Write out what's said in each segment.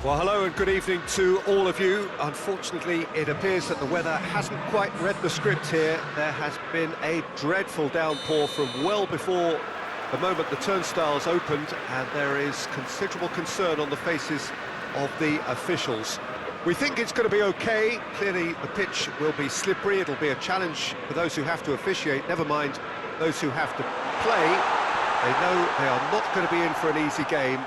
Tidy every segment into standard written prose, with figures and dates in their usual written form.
Well, hello and good evening to all of you. Unfortunately, it appears that the weather hasn't quite read the script here. There has been a dreadful downpour from well before the moment the turnstiles opened, and there is considerable concern on the faces of the officials. We think it's going to be okay. Clearly, the pitch will be slippery. It'll be a challenge for those who have to officiate, never mind those who have to play. They know they are not going to be in for an easy game,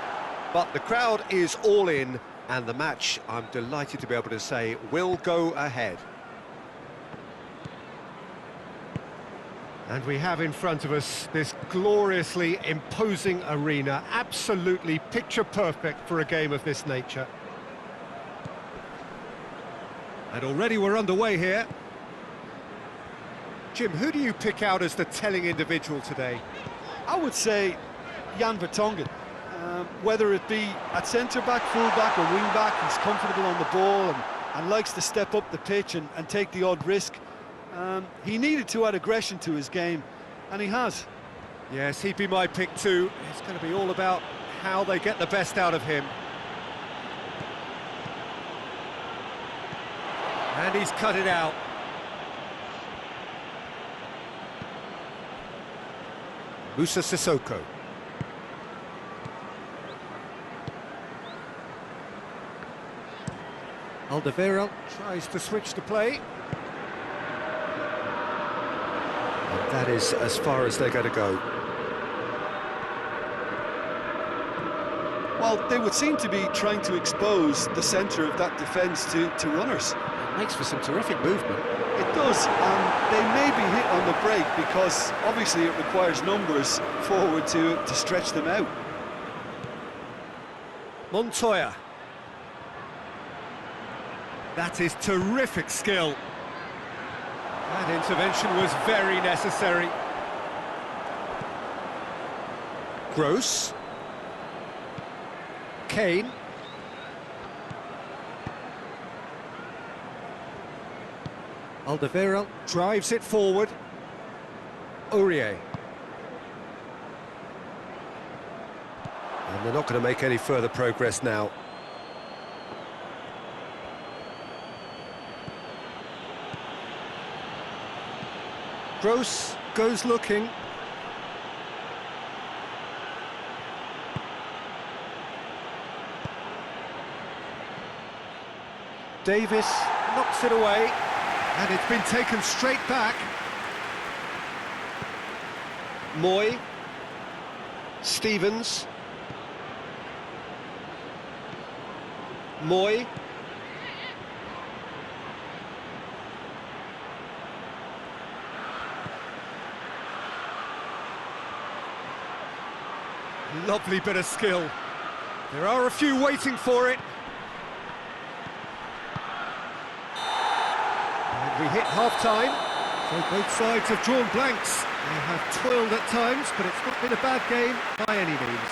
but the crowd is all in, and the match, I'm delighted to be able to say, will go ahead. And we have in front of us this gloriously imposing arena, absolutely picture perfect for a game of this nature. And already we're underway here. Jim, who do you pick out as the telling individual today? I would say Jan Vertonghen. Whether it be at centre-back, full-back or wing-back, he's comfortable on the ball and likes to step up the pitch and take the odd risk. He needed to add aggression to his game, and he has. Yes, he'd be my pick too. It's going to be all about how they get the best out of him. And he's cut it out. Musa Sissoko. Alderweireld tries to switch the play. And that is as far as they're going to go. Well, they would seem to be trying to expose the centre of that defence to runners. It makes for some terrific movement. It does, and they may be hit on the break because obviously it requires numbers forward to stretch them out. Montoya. That is terrific skill. That intervention was very necessary. Gross. Kane. Alderweireld drives it forward. Aurier. And they're not going to make any further progress now. Gross goes looking. Davis knocks it away, and it's been taken straight back. Moy. Stevens. Moy. Lovely bit of skill. There are a few waiting for it. And we hit half-time. So both sides have drawn blanks. They have toiled at times, but it's not been a bad game by any means.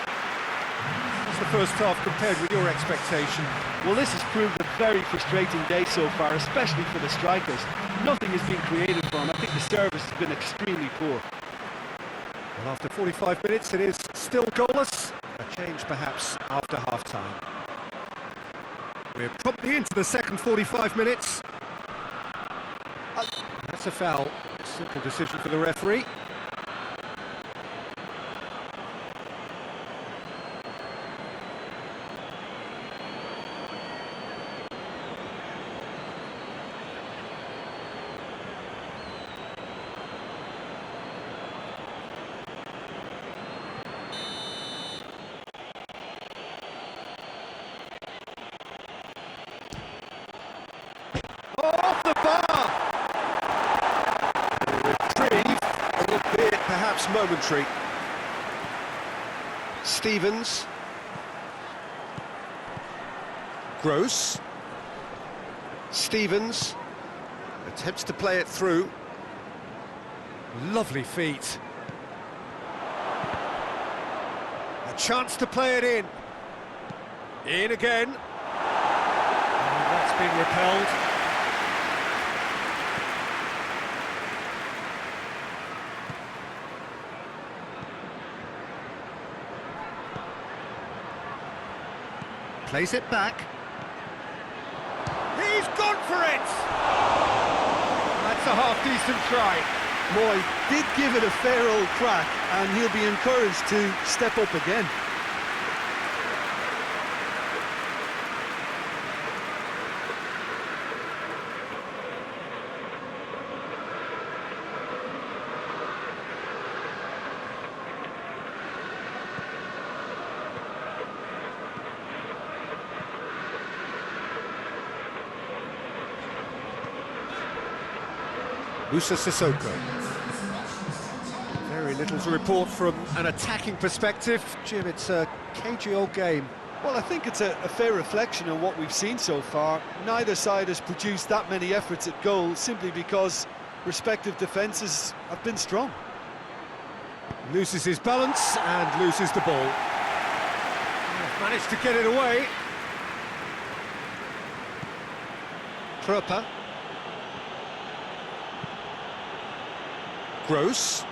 How's the first half compared with your expectation? Well, this has proved a very frustrating day so far, especially for the strikers. Nothing has been created for them. I think the service has been extremely poor. Well, after 45 minutes, it is still goalless. A change, perhaps, after half-time. We're promptly into the second 45 minutes. That's a foul. Simple decision for the referee. Off the bar! Reprieve, albeit perhaps momentary. Stevens. Gross. Stevens. Attempts to play it through. Lovely feet. A chance to play it in. In again. And that's been repelled. Plays it back. He's gone for it! That's a half-decent try. Moy did give it a fair old crack, and he'll be encouraged to step up again. Musa Sissoko. Very little to report from an attacking perspective. Jim, it's a cagey old game. Well, I think it's a fair reflection on what we've seen so far. Neither side has produced that many efforts at goal simply because respective defences have been strong. Loses his balance and loses the ball. Managed to get it away. Proper. Gross.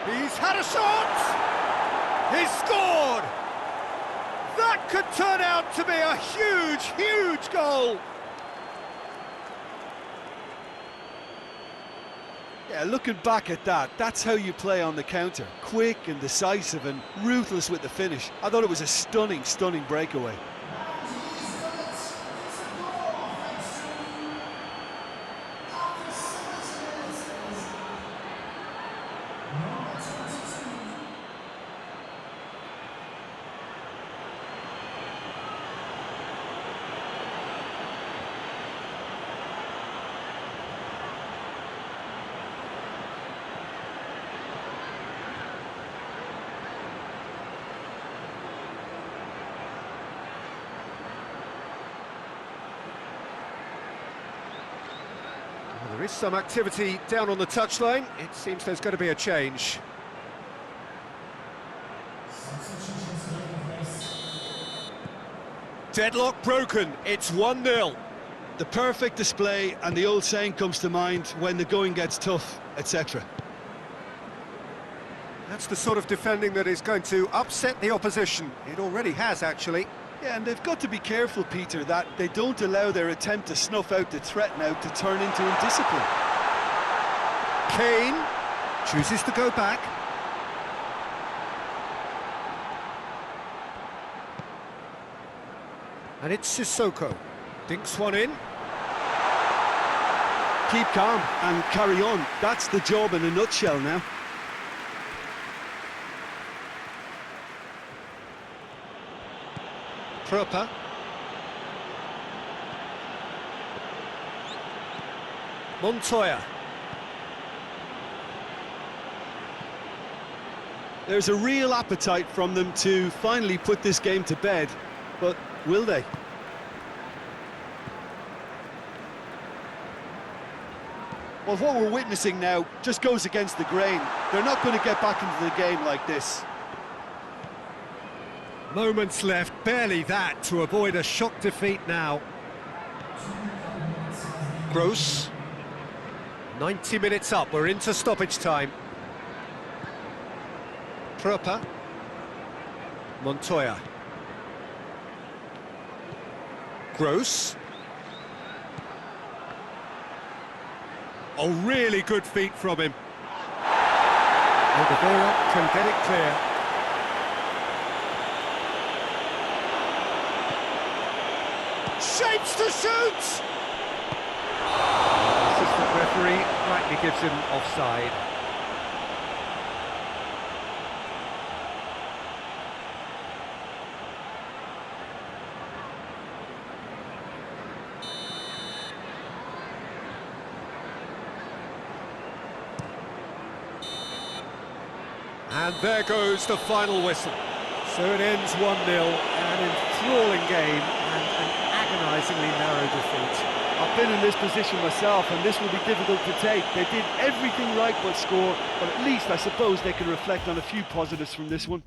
He's had a shot! He's scored! That could turn out to be a huge, huge goal! Yeah, looking back at that, that's how you play on the counter. Quick and decisive and ruthless with the finish. I thought it was a stunning, stunning breakaway. There is some activity down on the touchline. It seems there's going to be a change. Deadlock broken. It's 1-0. The perfect display, and the old saying comes to mind: when the going gets tough, etc. That's the sort of defending that is going to upset the opposition. It already has, actually. Yeah, and they've got to be careful, Peter, that they don't allow their attempt to snuff out the threat now to turn into indiscipline. Kane chooses to go back. And it's Sissoko. Dinks one in. Keep calm and carry on. That's the job in a nutshell now. Proper. Montoya. There's a real appetite from them to finally put this game to bed, but will they? Well, what we're witnessing now just goes against the grain. They're not going to get back into the game like this. Moments left, barely that, to avoid a shock defeat now. Gross. 90 minutes up, we're into stoppage time. Proper. Montoya. Gross. Oh, really good feet from him. Oliveira can get it clear. Shapes to shoot! Assistant referee rightly gives him offside. And there goes the final whistle. So it ends 1-0, an enthralling game and an agonisingly narrow defeat. I've been in this position myself, and this will be difficult to take. They did everything right but score, but at least I suppose they can reflect on a few positives from this one.